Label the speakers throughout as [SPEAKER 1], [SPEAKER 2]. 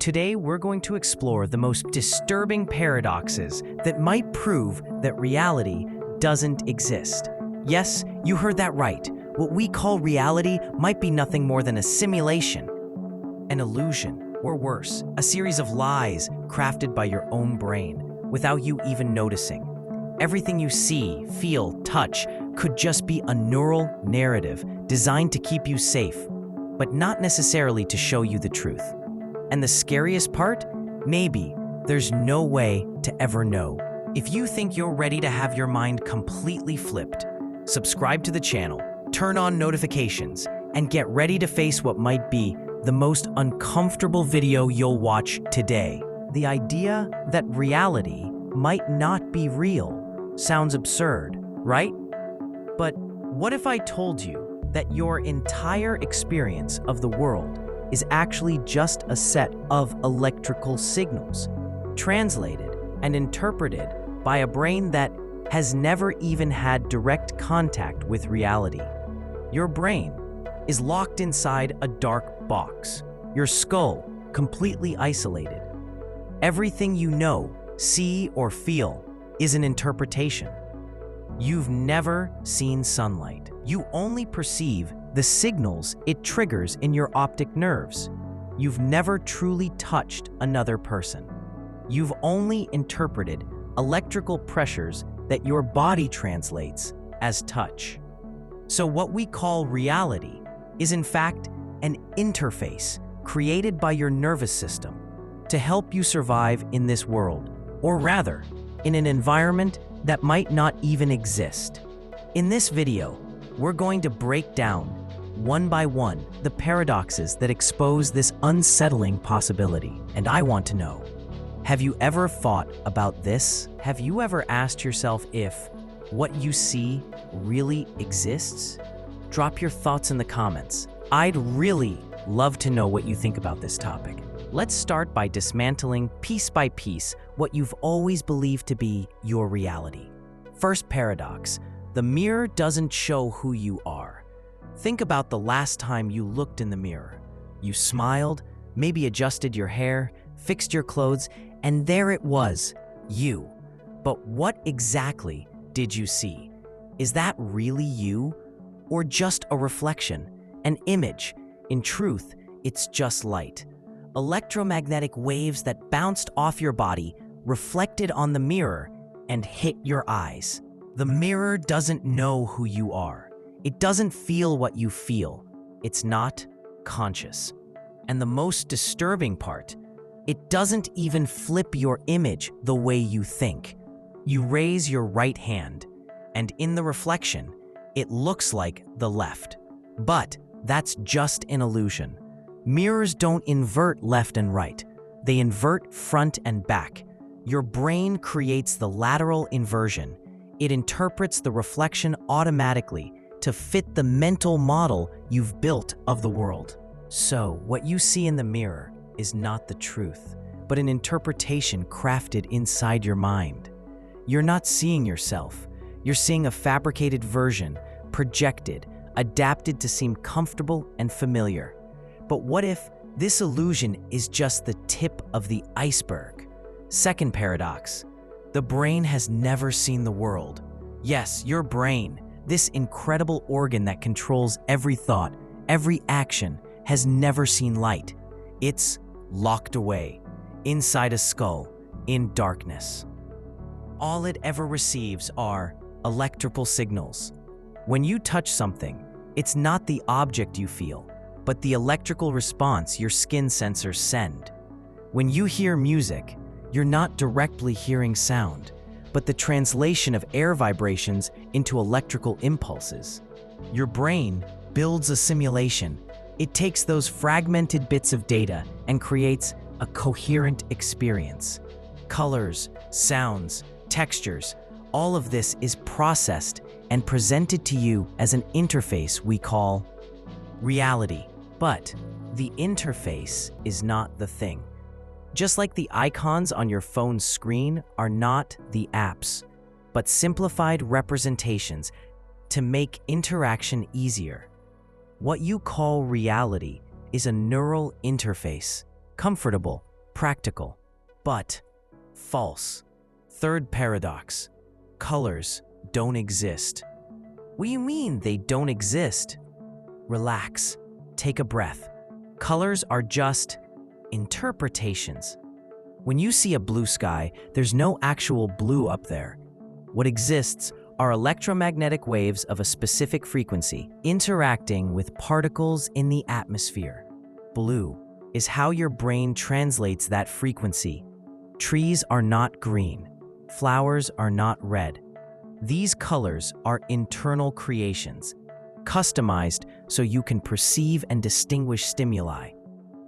[SPEAKER 1] Today, we're going to explore the most disturbing paradoxes that might prove that reality doesn't exist. Yes, you heard that right. What we call reality might be nothing more than a simulation, an illusion, or worse, a series of lies crafted by your own brain without you even noticing. Everything you see, feel, touch could just be a neural narrative designed to keep you safe, but not necessarily to show you the truth. And the scariest part? Maybe there's no way to ever know. If you think you're ready to have your mind completely flipped, subscribe to the channel, turn on notifications, and get ready to face what might be the most uncomfortable video you'll watch today. The idea that reality might not be real sounds absurd, right? But what if I told you that your entire experience of the world is actually just a set of electrical signals, translated and interpreted by a brain that has never even had direct contact with reality? Your brain is locked inside a dark box, your skull completely isolated. Everything you know, see, or feel is an interpretation. You've never seen sunlight. You only perceive the signals it triggers in your optic nerves. You've never truly touched another person. You've only interpreted electrical pressures that your body translates as touch. So what we call reality is in fact an interface created by your nervous system to help you survive in this world, or rather, in an environment that might not even exist. In this video, we're going to break down, one by one, the paradoxes that expose this unsettling possibility. And I want to know, have you ever thought about this? Have you ever asked yourself if what you see really exists? Drop your thoughts in the comments. I'd really love to know what you think about this topic. Let's start by dismantling piece by piece what you've always believed to be your reality. First paradox: the mirror doesn't show who you are. Think about the last time you looked in the mirror. You smiled, maybe adjusted your hair, fixed your clothes, and there it was, you. But what exactly did you see? Is that really you? Or just a reflection, an image? In truth, it's just light. Electromagnetic waves that bounced off your body, reflected on the mirror, and hit your eyes. The mirror doesn't know who you are. It doesn't feel what you feel. It's not conscious. And the most disturbing part, it doesn't even flip your image the way you think. You raise your right hand, and in the reflection, it looks like the left. But that's just an illusion. Mirrors don't invert left and right. They invert front and back. Your brain creates the lateral inversion. It interprets the reflection automatically to fit the mental model you've built of the world. So, what you see in the mirror is not the truth, but an interpretation crafted inside your mind. You're not seeing yourself. You're seeing a fabricated version, projected, adapted to seem comfortable and familiar. But what if this illusion is just the tip of the iceberg? Second paradox: the brain has never seen the world. Yes, your brain, this incredible organ that controls every thought, every action, has never seen light. It's locked away, inside a skull, in darkness. All it ever receives are electrical signals. When you touch something, it's not the object you feel, but the electrical response your skin sensors send. When you hear music, you're not directly hearing sound, but the translation of air vibrations into electrical impulses. Your brain builds a simulation. It takes those fragmented bits of data and creates a coherent experience. Colors, sounds, textures, all of this is processed and presented to you as an interface we call reality. But the interface is not the thing. Just like the icons on your phone's screen are not the apps, but simplified representations to make interaction easier. What you call reality is a neural interface, comfortable, practical, but false. Third paradox: colors don't exist. What do you mean they don't exist? Relax, take a breath. Colors are just interpretations. When you see a blue sky, there's no actual blue up there. What exists are electromagnetic waves of a specific frequency interacting with particles in the atmosphere. Blue is how your brain translates that frequency. Trees are not green. Flowers are not red. These colors are internal creations, customized so you can perceive and distinguish stimuli.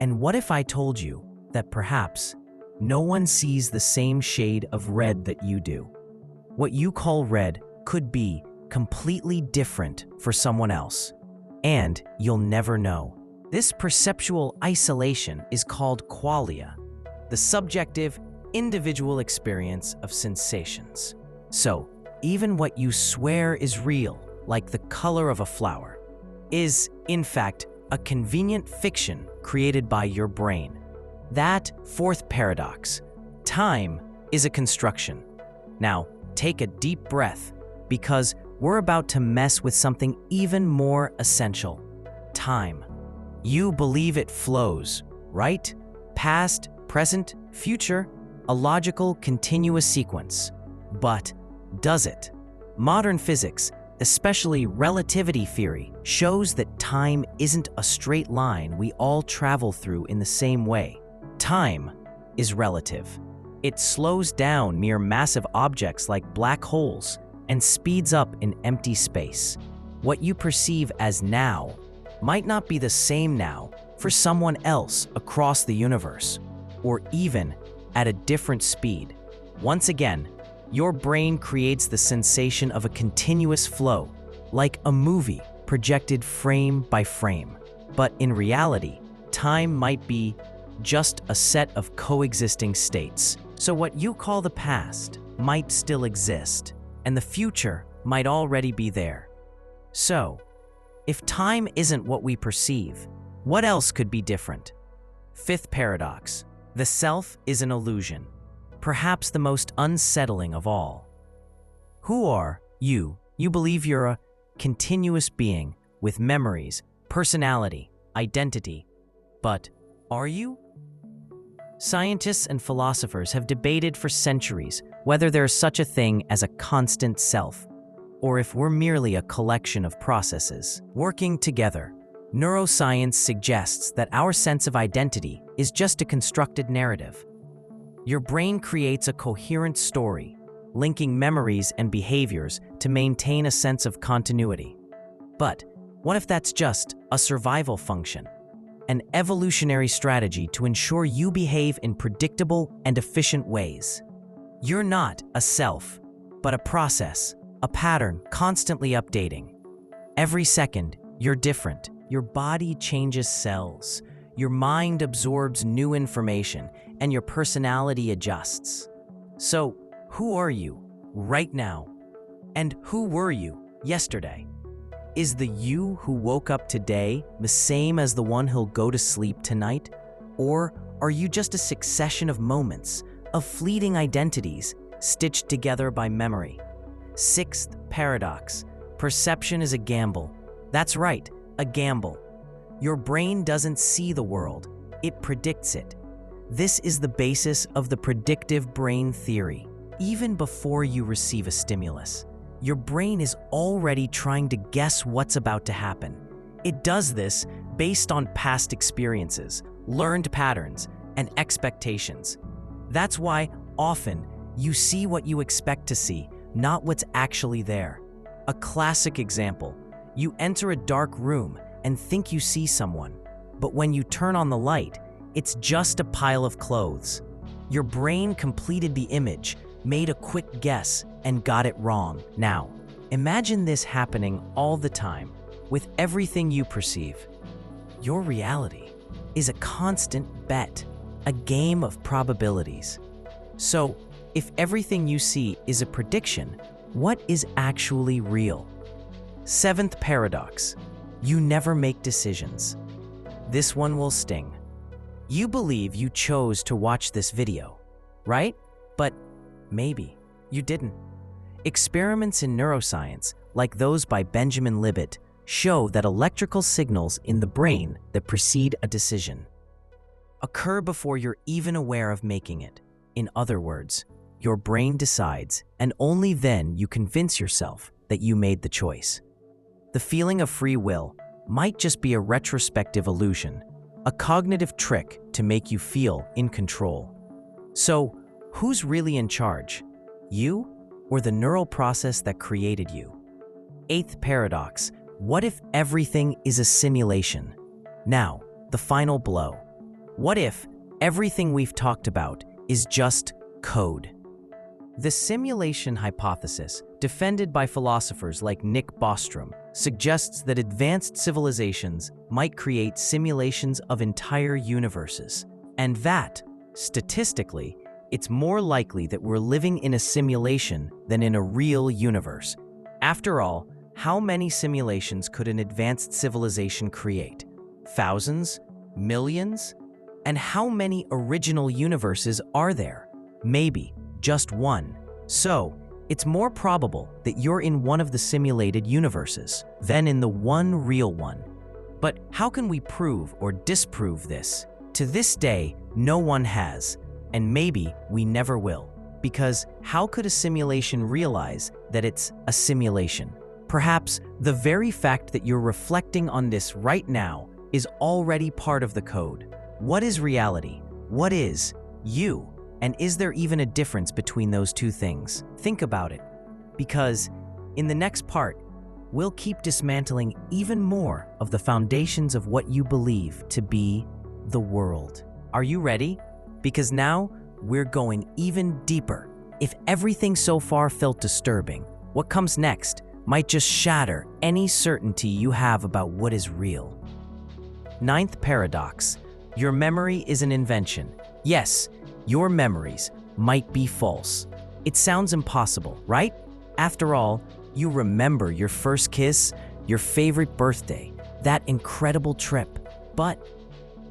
[SPEAKER 1] And what if I told you that perhaps no one sees the same shade of red that you do? What you call red could be completely different for someone else, and you'll never know. This perceptual isolation is called qualia, the subjective, individual experience of sensations. So, even what you swear is real, like the color of a flower, is, in fact, a convenient fiction created by your brain. That fourth paradox: time is a construction. Now, take a deep breath, because we're about to mess with something even more essential: time. You believe it flows, right? Past, present, future, a logical, continuous sequence. But does it? Modern physics, especially relativity theory, shows that time isn't a straight line we all travel through in the same way. Time is relative. It slows down near massive objects like black holes and speeds up in empty space. What you perceive as now might not be the same now for someone else across the universe, or even at a different speed. Once again, your brain creates the sensation of a continuous flow, like a movie projected frame by frame. But in reality, time might be just a set of coexisting states. So what you call the past might still exist, and the future might already be there. So, if time isn't what we perceive, what else could be different? Fifth paradox: the self is an illusion, perhaps the most unsettling of all. Who are you? You believe you're a continuous being with memories, personality, identity. But are you? Scientists and philosophers have debated for centuries whether there's such a thing as a constant self, or if we're merely a collection of processes working together. Neuroscience suggests that our sense of identity is just a constructed narrative. Your brain creates a coherent story, linking memories and behaviors to maintain a sense of continuity. But what if that's just a survival function? An evolutionary strategy to ensure you behave in predictable and efficient ways. You're not a self, but a process, a pattern constantly updating. Every second, you're different. Your body changes cells, your mind absorbs new information, and your personality adjusts. So, who are you right now? And who were you yesterday? Is the you who woke up today the same as the one who'll go to sleep tonight? Or are you just a succession of moments, of fleeting identities, stitched together by memory? Sixth paradox: perception is a gamble. That's right, a gamble. Your brain doesn't see the world, it predicts it. This is the basis of the predictive brain theory. Even before you receive a stimulus, your brain is already trying to guess what's about to happen. It does this based on past experiences, learned patterns, and expectations. That's why often you see what you expect to see, not what's actually there. A classic example: you enter a dark room and think you see someone, but when you turn on the light, it's just a pile of clothes. Your brain completed the image, made a quick guess, and got it wrong. Now, imagine this happening all the time with everything you perceive. Your reality is a constant bet, a game of probabilities. So, if everything you see is a prediction, what is actually real? Seventh paradox: you never make decisions. This one will sting. You believe you chose to watch this video, right? But maybe you didn't. Experiments in neuroscience, like those by Benjamin Libet, show that electrical signals in the brain that precede a decision occur before you're even aware of making it. In other words, your brain decides, and only then you convince yourself that you made the choice. The feeling of free will might just be a retrospective illusion, a cognitive trick to make you feel in control. So, who's really in charge? You or the neural process that created you? Eighth paradox: what if everything is a simulation? Now, the final blow. What if everything we've talked about is just code? The simulation hypothesis, defended by philosophers like Nick Bostrom, suggests that advanced civilizations might create simulations of entire universes, and that, statistically, it's more likely that we're living in a simulation than in a real universe. After all, how many simulations could an advanced civilization create? Thousands? Millions? And how many original universes are there? Maybe just one. So, it's more probable that you're in one of the simulated universes than in the one real one. But how can we prove or disprove this? To this day, no one has, and maybe we never will. Because how could a simulation realize that it's a simulation? Perhaps the very fact that you're reflecting on this right now is already part of the code. What is reality? What is you? And is there even a difference between those two things? Think about it. Because in the next part, we'll keep dismantling even more of the foundations of what you believe to be the world. Are you ready? Because now we're going even deeper. If everything so far felt disturbing, what comes next might just shatter any certainty you have about what is real. Ninth paradox: your memory is an invention. Yes, your memories might be false. It sounds impossible, right? After all, you remember your first kiss, your favorite birthday, that incredible trip. But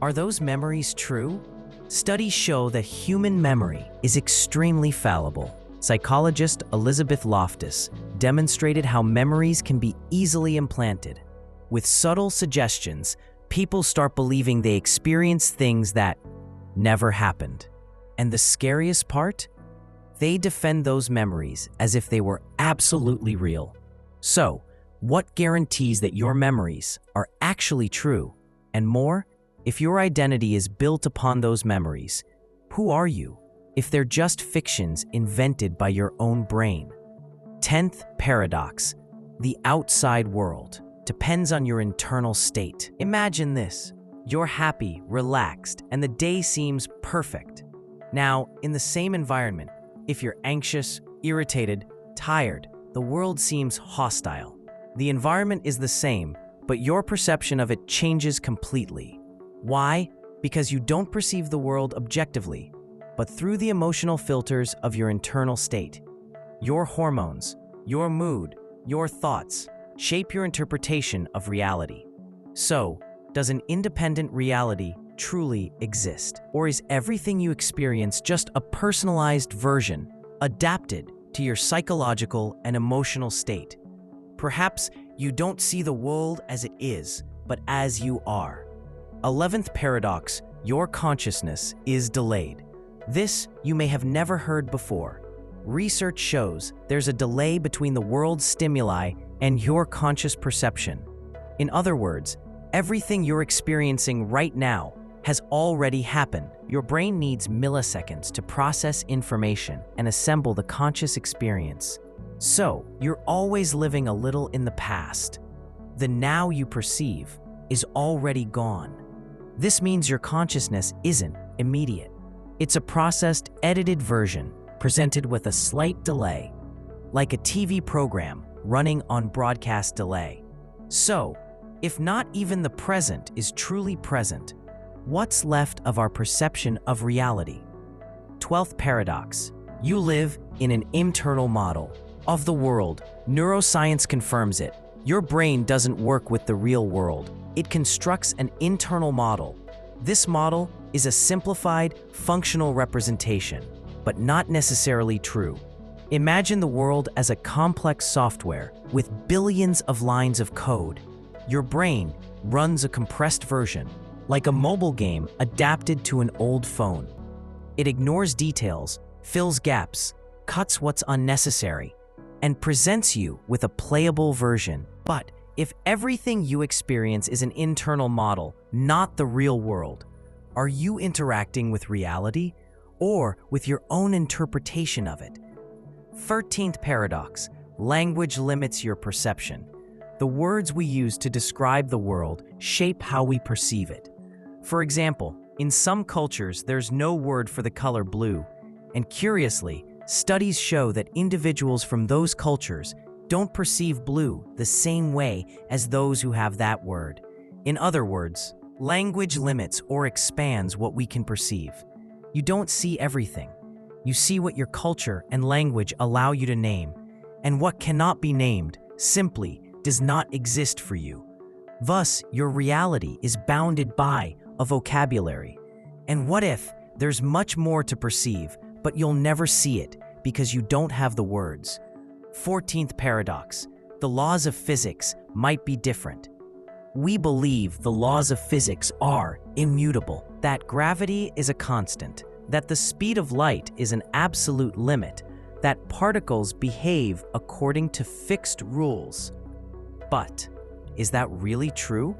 [SPEAKER 1] are those memories true? Studies show that human memory is extremely fallible. Psychologist Elizabeth Loftus demonstrated how memories can be easily implanted. With subtle suggestions, people start believing they experience things that never happened. And the scariest part? They defend those memories as if they were absolutely real. So, what guarantees that your memories are actually true? And more, if your identity is built upon those memories, who are you if they're just fictions invented by your own brain? 10th paradox: the outside world depends on your internal state. Imagine this. You're happy, relaxed, and the day seems perfect. Now, in the same environment, if you're anxious, irritated, tired, the world seems hostile. The environment is the same, but your perception of it changes completely. Why? Because you don't perceive the world objectively, but through the emotional filters of your internal state. Your hormones, your mood, your thoughts shape your interpretation of reality. So, does an independent reality truly exist? Or is everything you experience just a personalized version, adapted to your psychological and emotional state? Perhaps you don't see the world as it is, but as you are. 11th paradox: your consciousness is delayed. This you may have never heard before. Research shows there's a delay between the world's stimuli and your conscious perception. In other words, everything you're experiencing right now has already happened. Your brain needs milliseconds to process information and assemble the conscious experience. So, you're always living a little in the past. The now you perceive is already gone. This means your consciousness isn't immediate. It's a processed, edited version presented with a slight delay, like a TV program running on broadcast delay. So, if not even the present is truly present, what's left of our perception of reality? 12th paradox: you live in an internal model of the world. Neuroscience confirms it. Your brain doesn't work with the real world. It constructs an internal model, This model is a simplified, functional representation, but not necessarily true. Imagine the world as a complex software with billions of lines of code. Your brain runs a compressed version, like a mobile game adapted to an old phone. It ignores details, fills gaps, cuts what's unnecessary, and presents you with a playable version. But if everything you experience is an internal model, not the real world, are you interacting with reality or with your own interpretation of it? 13th paradox: language limits your perception. The words we use to describe the world shape how we perceive it. For example, in some cultures, there's no word for the color blue, and curiously, studies show that individuals from those cultures don't perceive blue the same way as those who have that word. In other words, language limits or expands what we can perceive. You don't see everything. You see what your culture and language allow you to name, and what cannot be named simply does not exist for you. Thus, your reality is bounded by a vocabulary. And what if there's much more to perceive, but you'll never see it because you don't have the words? 14th paradox: the laws of physics might be different. We believe the laws of physics are immutable, that gravity is a constant, that the speed of light is an absolute limit, that particles behave according to fixed rules. But is that really true?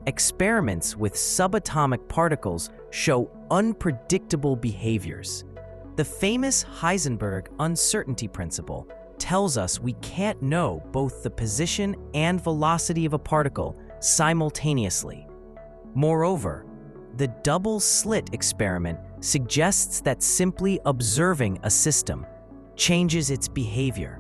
[SPEAKER 1] Experiments with subatomic particles show unpredictable behaviors. The famous Heisenberg uncertainty principle tells us we can't know both the position and velocity of a particle simultaneously. Moreover, the double-slit experiment suggests that simply observing a system changes its behavior.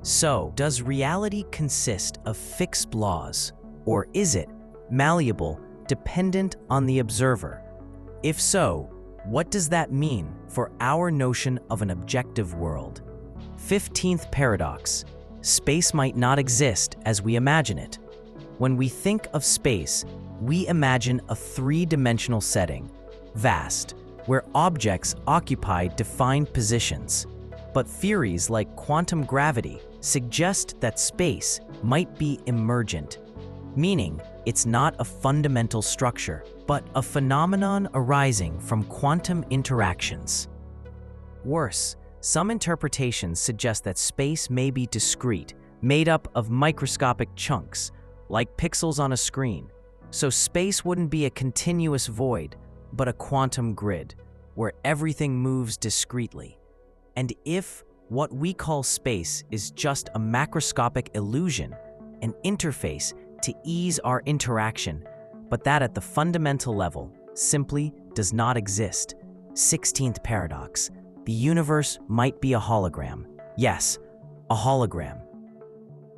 [SPEAKER 1] So, does reality consist of fixed laws, or is it malleable, dependent on the observer? If so, what does that mean for our notion of an objective world? 15th paradox: space might not exist as we imagine it. When we think of space, we imagine a three-dimensional setting, vast, where objects occupy defined positions. But theories like quantum gravity suggest that space might be emergent, meaning it's not a fundamental structure, but a phenomenon arising from quantum interactions. Worse, some interpretations suggest that space may be discrete, made up of microscopic chunks, like pixels on a screen. So space wouldn't be a continuous void, but a quantum grid, where everything moves discretely. And if what we call space is just a macroscopic illusion, an interface to ease our interaction, but that at the fundamental level simply does not exist. 16th paradox: the universe might be a hologram. Yes, a hologram.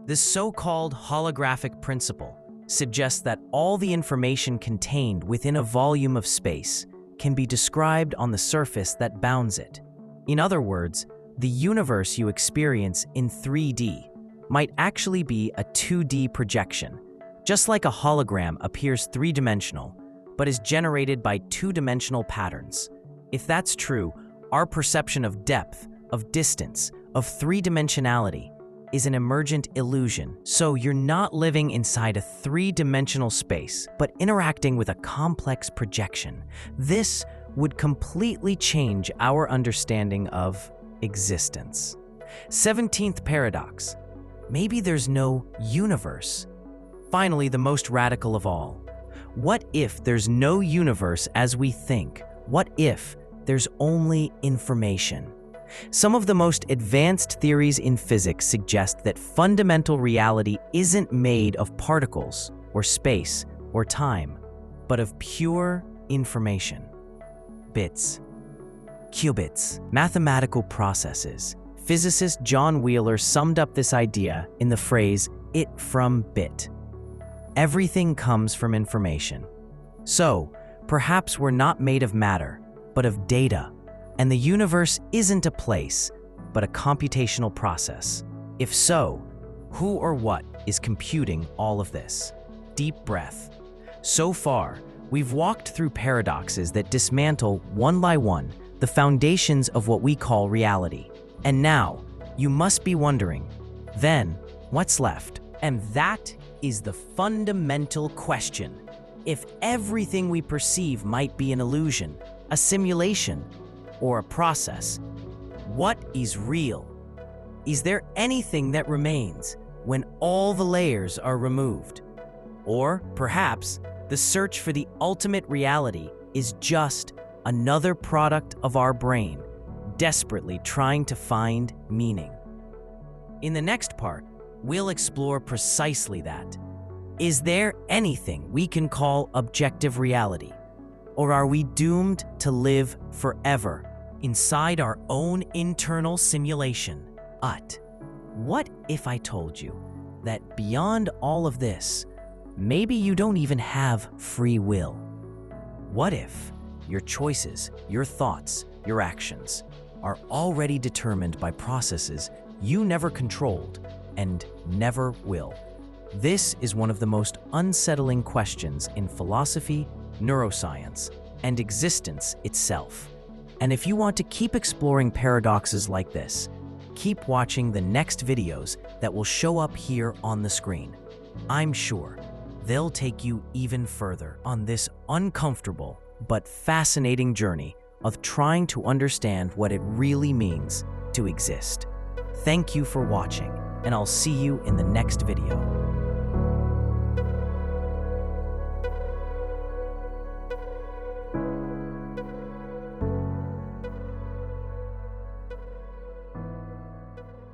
[SPEAKER 1] This so-called holographic principle suggests that all the information contained within a volume of space can be described on the surface that bounds it. In other words, the universe you experience in 3D might actually be a 2D projection, just like a hologram appears three-dimensional, but is generated by two-dimensional patterns. If that's true, our perception of depth, of distance, of three-dimensionality is an emergent illusion. So you're not living inside a three-dimensional space, but interacting with a complex projection. This would completely change our understanding of existence. 17th paradox: maybe there's no universe. Finally, the most radical of all. What if there's no universe as we think? What if there's only information? Some of the most advanced theories in physics suggest that fundamental reality isn't made of particles, or space, or time, but of pure information. Bits, qubits, mathematical processes. Physicist John Wheeler summed up this idea in the phrase, "it from bit." Everything comes from information. So, perhaps we're not made of matter, but of data, and the universe isn't a place, but a computational process. If so, who or what is computing all of this? Deep breath. So far, We've walked through paradoxes that dismantle, one by one, the foundations of what we call reality. And now, you must be wondering, then, what's left? And that is the fundamental question. If everything we perceive might be an illusion, a simulation, or a process, what is real? Is there anything that remains when all the layers are removed? Or perhaps the search for the ultimate reality is just another product of our brain, desperately trying to find meaning. In the next part, we'll explore precisely that. Is there anything we can call objective reality? Or are we doomed to live forever inside our own internal simulation? What if I told you that beyond all of this, maybe you don't even have free will? What if your choices, your thoughts, your actions are already determined by processes you never controlled and never will? This is one of the most unsettling questions in philosophy, neuroscience, and existence itself. And if you want to keep exploring paradoxes like this, keep watching the next videos that will show up here on the screen. I'm sure they'll take you even further on this uncomfortable but fascinating journey of trying to understand what it really means to exist. Thank you for watching, and I'll see you in the next video.